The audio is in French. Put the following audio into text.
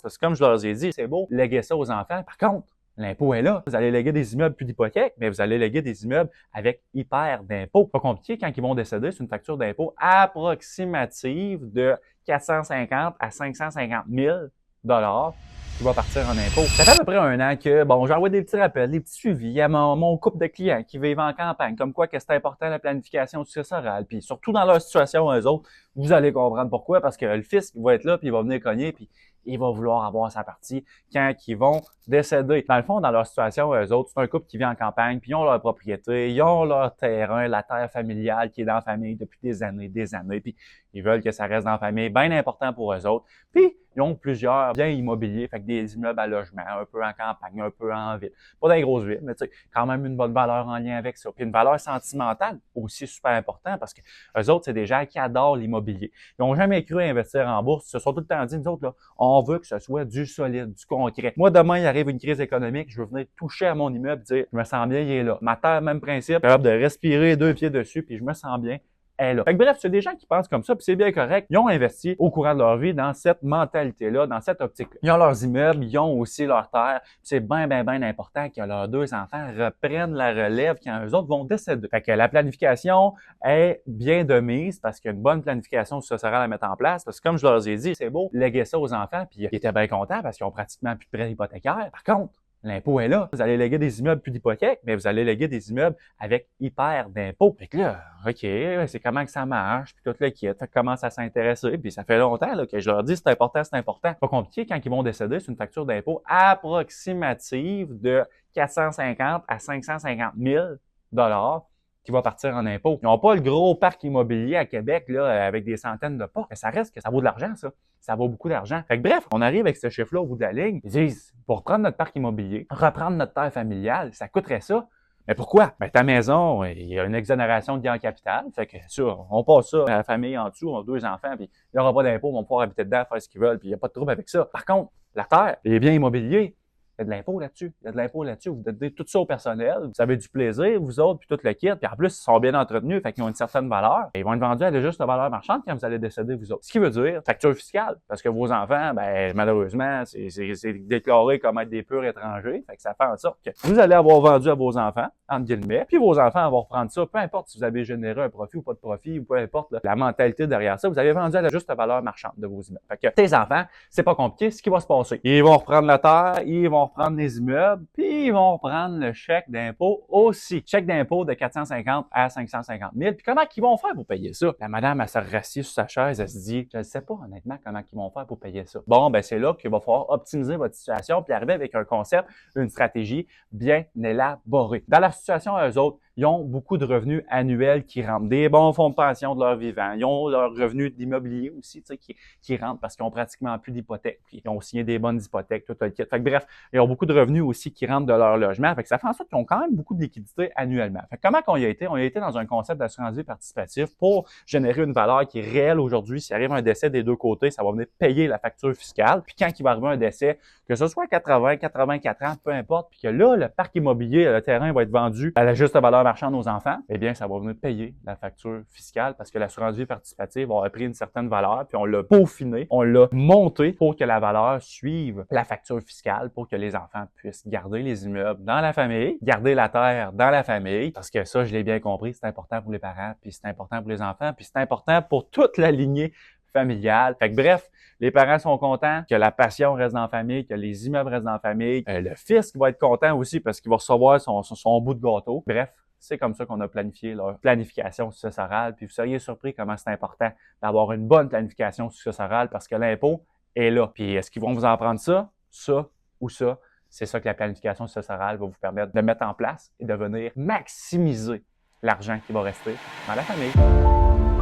parce que comme je leur ai dit, c'est beau léguer ça aux enfants. Par contre, l'impôt est là. Vous allez léguer des immeubles plus d'hypothèque, mais vous allez léguer des immeubles avec hyper d'impôt. Pas compliqué, quand ils vont décéder, c'est une facture d'impôt approximative de 450 à 550 000 qui va partir en impôt. Ça fait à peu près un an que, bon, j'envoie des petits rappels, des petits suivis à mon couple de clients qui vivent en campagne, comme quoi que c'est important la planification successorale, puis surtout dans leur situation, eux autres, vous allez comprendre pourquoi, parce que le fisc va être là, puis il va venir cogner, puis il va vouloir avoir sa partie quand ils vont décéder. Dans le fond, dans leur situation, eux autres, c'est un couple qui vit en campagne, puis ils ont leur propriété, ils ont leur terrain, la terre familiale qui est dans la famille depuis des années, puis ils veulent que ça reste dans la famille, bien important pour eux autres. Puis, ils ont plusieurs biens immobiliers, fait que des immeubles à logement, un peu en campagne, un peu en ville. Pas dans les grosses villes, mais tu sais, quand même une bonne valeur en lien avec ça. Puis une valeur sentimentale aussi super important parce que eux autres, c'est des gens qui adorent l'immobilier. Ils n'ont jamais cru investir en bourse. Ils se sont tout le temps dit, nous autres, là, on veut que ce soit du solide, du concret. Moi, demain, il arrive une crise économique, je veux venir toucher à mon immeuble, dire, je me sens bien, il est là. Ma terre, même principe, capable de respirer 2 pieds dessus, puis je me sens bien. Est là. Fait que bref, c'est des gens qui pensent comme ça, puis c'est bien correct. Ils ont investi au courant de leur vie dans cette mentalité-là, dans cette optique-là. Ils ont leurs immeubles, ils ont aussi leur terre. C'est bien important que leurs 2 enfants reprennent la relève quand eux autres vont décéder. Fait que la planification est bien de mise parce qu'il y a une bonne planification successorale à mettre en place. Parce que comme je leur ai dit, c'est beau léguer ça aux enfants, puis ils étaient bien contents parce qu'ils ont pratiquement plus de prêts hypothécaires. Par contre, l'impôt est là. Vous allez léguer des immeubles plus d'hypothèque, mais vous allez léguer des immeubles avec hyper d'impôt. Fait que là, OK, c'est comment que ça marche, puis tout le kit. Fait que commence à s'intéresser, puis ça fait longtemps là, que je leur dis c'est important, c'est important. Pas compliqué, quand ils vont décéder, c'est une facture d'impôt approximative de 450 à 550 000 qui va partir en impôt. Ils n'ont pas le gros parc immobilier à Québec là, avec des centaines de pas. Mais ça reste que ça vaut de l'argent, ça. Ça vaut beaucoup d'argent. Fait que bref, on arrive avec ce chiffre-là au bout de la ligne. Ils disent, pour reprendre notre parc immobilier, reprendre notre terre familiale, ça coûterait ça. Mais pourquoi? Ben, ta maison, il y a une exonération de gain en capital. Fait que, sûr, on passe ça à la famille en dessous, on a 2 enfants, puis il n'y aura pas d'impôt, ils vont pouvoir habiter dedans, faire ce qu'ils veulent, puis il n'y a pas de trouble avec ça. Par contre, la terre, les biens immobiliers, il y a de l'impôt là-dessus. Il y a de l'impôt là-dessus. Vous donnez tout ça au personnel. Vous avez du plaisir, vous autres, puis tout le kit. Puis en plus, ils sont bien entretenus, fait qu'ils ont une certaine valeur. Et ils vont être vendus à la juste valeur marchande quand vous allez décéder, vous autres. Ce qui veut dire facture fiscale. Parce que vos enfants, ben malheureusement, c'est déclaré comme être des purs étrangers. Fait que ça fait en sorte que vous allez avoir vendu à vos enfants, entre guillemets, puis vos enfants vont reprendre ça. Peu importe si vous avez généré un profit ou pas de profit, ou peu importe là, la mentalité derrière ça, vous avez vendu à la juste valeur marchande de vos immeubles. Fait que tes enfants, c'est pas compliqué. Ce qui va se passer, ils vont reprendre la terre, ils vont reprendre les immeubles, puis ils vont prendre le chèque d'impôt aussi. Chèque d'impôt de 450 à 550 000. Puis comment ils vont faire pour payer ça? La madame, elle se rassied sur sa chaise, elle se dit, je ne sais pas honnêtement comment ils vont faire pour payer ça. Bon, ben c'est là qu'il va falloir optimiser votre situation puis arriver avec un concept, une stratégie bien élaborée. Dans la situation à eux autres, ils ont beaucoup de revenus annuels qui rentrent, des bons fonds de pension de leur vivant. Ils ont leurs revenus d'immobilier aussi, tu sais, qui rentrent parce qu'ils ont pratiquement plus d'hypothèques. Puis ils ont signé des bonnes hypothèques, tout le kit. Fait que bref, ils ont beaucoup de revenus aussi qui rentrent de leur logement. Fait que ça fait en sorte qu'ils ont quand même beaucoup de liquidités annuellement. Fait que comment qu'on y a été? On y a été dans un concept d'assurance vie participative pour générer une valeur qui est réelle aujourd'hui. S'il arrive un décès des deux côtés, ça va venir payer la facture fiscale. Puis quand il va arriver un décès, que ce soit 80, 84 ans, peu importe, puis que là, le parc immobilier, le terrain va être vendu à la juste valeur marchande aux enfants, eh bien, ça va venir payer la facture fiscale parce que l'assurance vie participative a pris une certaine valeur, puis on l'a peaufiné, on l'a monté pour que la valeur suive la facture fiscale, pour que les enfants puissent garder les immeubles dans la famille, garder la terre dans la famille, parce que ça, je l'ai bien compris, c'est important pour les parents, puis c'est important pour les enfants, puis c'est important pour toute la lignée familiale. Fait que bref, les parents sont contents que la passion reste dans la famille, que les immeubles restent dans la famille. Le fisc va être content aussi parce qu'il va recevoir son bout de gâteau. Bref, c'est comme ça qu'on a planifié leur planification successorale. Puis vous seriez surpris comment c'est important d'avoir une bonne planification successorale parce que l'impôt est là. Puis est-ce qu'ils vont vous en prendre ça ou ça? C'est ça que la planification successorale va vous permettre de mettre en place et de venir maximiser l'argent qui va rester dans la famille.